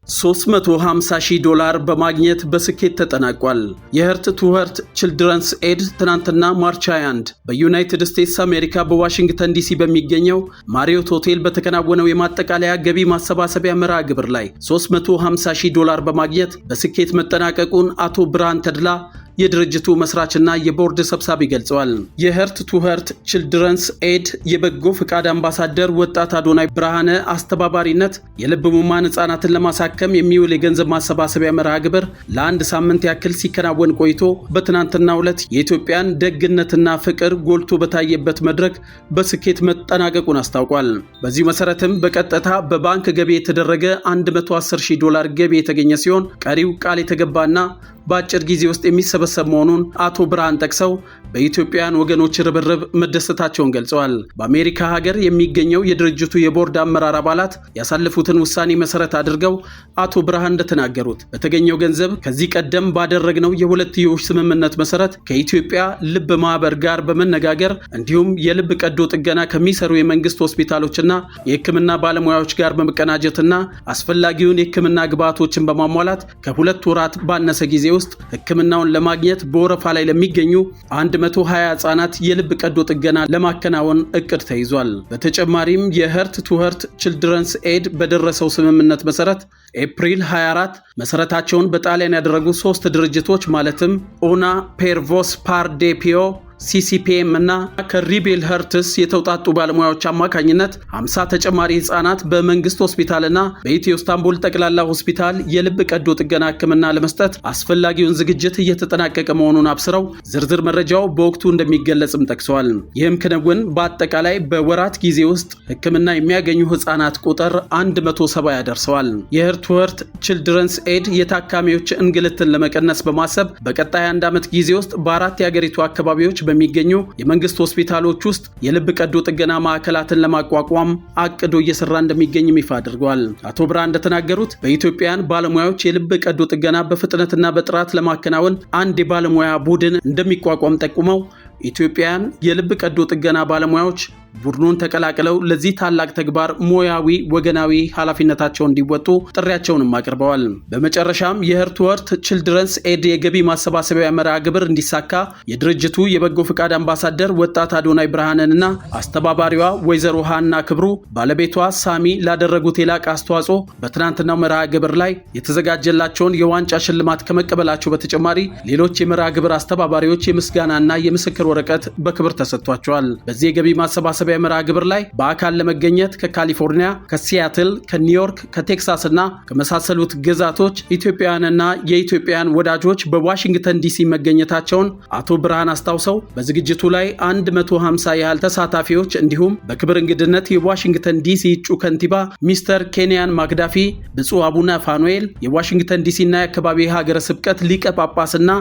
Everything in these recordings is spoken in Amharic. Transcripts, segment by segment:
$350,000 በማግኘት በስኬት ተጠናቋል። የህርት ቱ ህርት ችልድረንስ ኤድ ትናንትና ማርች 21 በዩናይትድ ስቴትስ አሜሪካ በዋሽንግተን ዲሲ በሚገኘው ማሪዮት ሆቴል በተከናወነው የማጠቃለያ ገቢ ማሰባሰቢያ መርሃ ግብር ላይ $350,000 በማግኘት በስኬት መጠናቀቁን አቶ ብርሃን ተድላ የድርጅቱ መስራችና የቦርድ ሰብሳቢ ገልጸዋል። የህርት ቱ ህርት ችልድረንስ ኤድ የበጎ ፍቃድ አምባሳደር ወጣት አዶናይ ብርሃነ አስተባባሪነት የልብ ህሙማን ህጻናትን ለማሳከም የሚውል የገንዘብ ማሰባሰቢያ መርሃ ግብር ለአንድ ሳምንት ያክል ሲከናወን ቆይቶ በትናንትናው ዕለት የኢትዮጵያን ደግነትና ፍቅር ጎልቶ በታየበት መድረክ በስኬት መጠናቀቁን አስታውቋል። በዚህ መሰረትም በቀጥታ በባንክ ገቢ የተደረገ $110,000 ገቢ የተገኘ ሲሆን ቀሪው ቃል የተገባና በአጭር ጊዜ ውስጥ የሚሰበሰብ መሆኑን አቶ ብርሃን ጠቅሰው በኢትዮጵያን ወገኖች ርብርብ መደሰታቸውን ገልጸዋል። በአሜሪካ ሀገር የሚገኘው የድርጅቱ የቦርድ አመራር አባላት ያሳለፉትን ውሳኔ መሰረት አድርገው አቶ ብርሃን እንደተናገሩት በተገኘው ገንዘብ ከዚህ ቀደም ባደረግነው የሁለትዮሽ ስምምነት መሰረት ከኢትዮጵያ ልብ ማህበር ጋር በመነጋገር እንዲሁም የልብ ቀዶ ጥገና ከሚሰሩ የመንግስት ሆስፒታሎችና የሕክምና ባለሙያዎች ጋር በመቀናጀትና አስፈላጊውን የሕክምና ግብዓቶችን በማሟላት ከ2 ወራት ባነሰ ጊዜ ውስጥ ሕክምናውን ለማግኘት በወረፋ ላይ ለሚገኙ 120 ህጻናት የልብ ቀዶ ጥገና ለማከናወን እቅድ ተይዟል። በተጨማሪም የህርት ቱ ህርት ችልድረንስ ኤድ በደረሰው ስምምነት መሰረት ኤፕሪል 24 መሰረታቸውን በጣሊያን ያደረጉ 3 ድርጅቶች ማለትም ኦና ፔርቮስ ፓር ዴፒዮ ሲሲፒኤም እና ከሪቤል ህርትስ የተውጣጡ ባለሙያዎች አማካኝነት 50 ተጨማሪ ህጻናት በመንግስት ሆስፒታልና በኢትዮ ኢስታንቡል ጠቅላላ ሆስፒታል የልብ ቀዶ ጥገና ህክምና ለመስጠት አስፈላጊውን ዝግጅት እየተጠናቀቀ መሆኑን አብስረው ዝርዝር መረጃው በወቅቱ እንደሚገለጽም ጠቅሰዋል። ይህም ክንውን በአጠቃላይ በወራት ጊዜ ውስጥ ህክምና የሚያገኙ ህጻናት ቁጥር 170 ያደርሰዋል። የህርት ቱ ህርት ችልድረንስ ኤድ የታካሚዎች እንግልትን ለመቀነስ በማሰብ በቀጣይ 1 ዓመት ጊዜ ውስጥ በ4 የሀገሪቱ አካባቢዎች በሚገኙ የመንግስት ሆስፒታሎች ውስጥ የልብ ቀዶ ጥገና ማዕከላትን ለማቋቋም አቅዶ እየሰራ እንደሚገኝ ይፋ አድርጓል። አቶ ብርሃን እንደተናገሩት በኢትዮጵያን ባለሙያዎች የልብ ቀዶ ጥገና በፍጥነትና በጥራት ለማከናወን አንድ የባለሙያ ቡድን እንደሚቋቋም ጠቁመው ኢትዮጵያን የልብ ቀዶ ጥገና ባለሙያዎች ቡድኑን ተቀላቅለው ለዚህ ታላቅ ተግባር ሙያዊ ወገናዊ ኃላፊነታቸውን እንዲወጡ ጥሪያቸውንም አቅርበዋል። በመጨረሻም የህርት ቱ ህርት ችልድረንስ ኤድ የገቢ ማሰባሰቢያ መርሃ ግብር እንዲሳካ የድርጅቱ የበጎ ፍቃድ አምባሳደር ወጣት አዶናይ ብርሃንንና አስተባባሪዋ ወይዘሮ ሃና ክብሩ ባለቤቷ ሳሚ ላደረጉት የላቀ አስተዋጽኦ በትናንትናው መርሃ ግብር ላይ የተዘጋጀላቸውን የዋንጫ ሽልማት ከመቀበላቸው በተጨማሪ ሌሎች የመርሃ ግብር አስተባባሪዎች የምስጋናና የምስክር ወረቀት በክብር ተሰጥቷቸዋል። በዚህ የገቢ ማሰባሰቢያ መርሃ ግብር ላይ በአካል ለመገኘት ከካሊፎርኒያ፣ ከሲያትል፣ ከኒውዮርክ፣ ከቴክሳስ እና ከመሳሰሉት ግዛቶች ኢትዮጵያውያንና የኢትዮጵያን ወዳጆች በዋሽንግተን ዲሲ መገኘታቸውን አቶ ብርሃን አስታውሰው በዝግጅቱ ላይ 150 ያህል ተሳታፊዎች እንዲሁም በክብር እንግድነት የዋሽንግተን ዲሲ እጩ ከንቲባ ሚስተር ኬንያን ማግዳፊ፣ ብፁዕ አቡነ ፋኑኤል፣ የዋሽንግተን ዲሲና የአካባቢ ሀገረ ስብከት ሊቀ ጳጳስና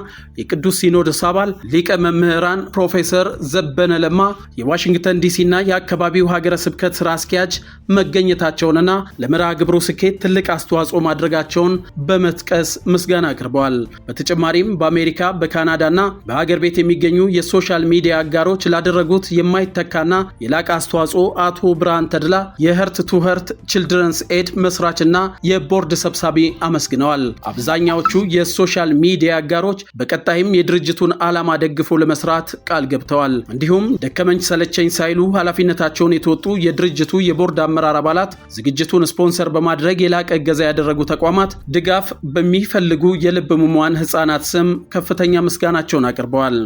የቅዱስ ሲኖዶስ አባል ሊቀ መምህራን ፕሮፌሰር ዘበነ ለማ፣ የዋሽንግተን ዲሲና የአካባቢው ሀገረ ስብከት ስራ አስኪያጅ መገኘታቸውንና ለመርሃ ግብሩ ስኬት ትልቅ አስተዋጽኦ ማድረጋቸውን በመጥቀስ ምስጋና አቅርበዋል። በተጨማሪም በአሜሪካ በካናዳና በሀገር ቤት የሚገኙ የሶሻል ሚዲያ አጋሮች ላደረጉት የማይተካና የላቀ አስተዋጽኦ አቶ ብርሃን ተድላ የህርት ቱ ህርት ችልድረንስ ኤድ መስራችና የቦርድ ሰብሳቢ አመስግነዋል። አብዛኛዎቹ የሶሻል ሚዲያ አጋሮች በቀጣይም የድርጅቱን ዓላማ ደግፎ ለመስራት ቃል ገብተዋል። እንዲሁም ደከመኝ ሰለቸኝ ሳይሉ ኃላፊነታቸውን የተወጡ የድርጅቱ የቦርድ አመራር አባላት ዝግጅቱን ስፖንሰር በማድረግ የላቀ እገዛ ያደረጉ ተቋማት ድጋፍ በሚፈልጉ የልብ ህሙማን ህጻናት ስም ከፍተኛ ምስጋናቸውን አቅርበዋል።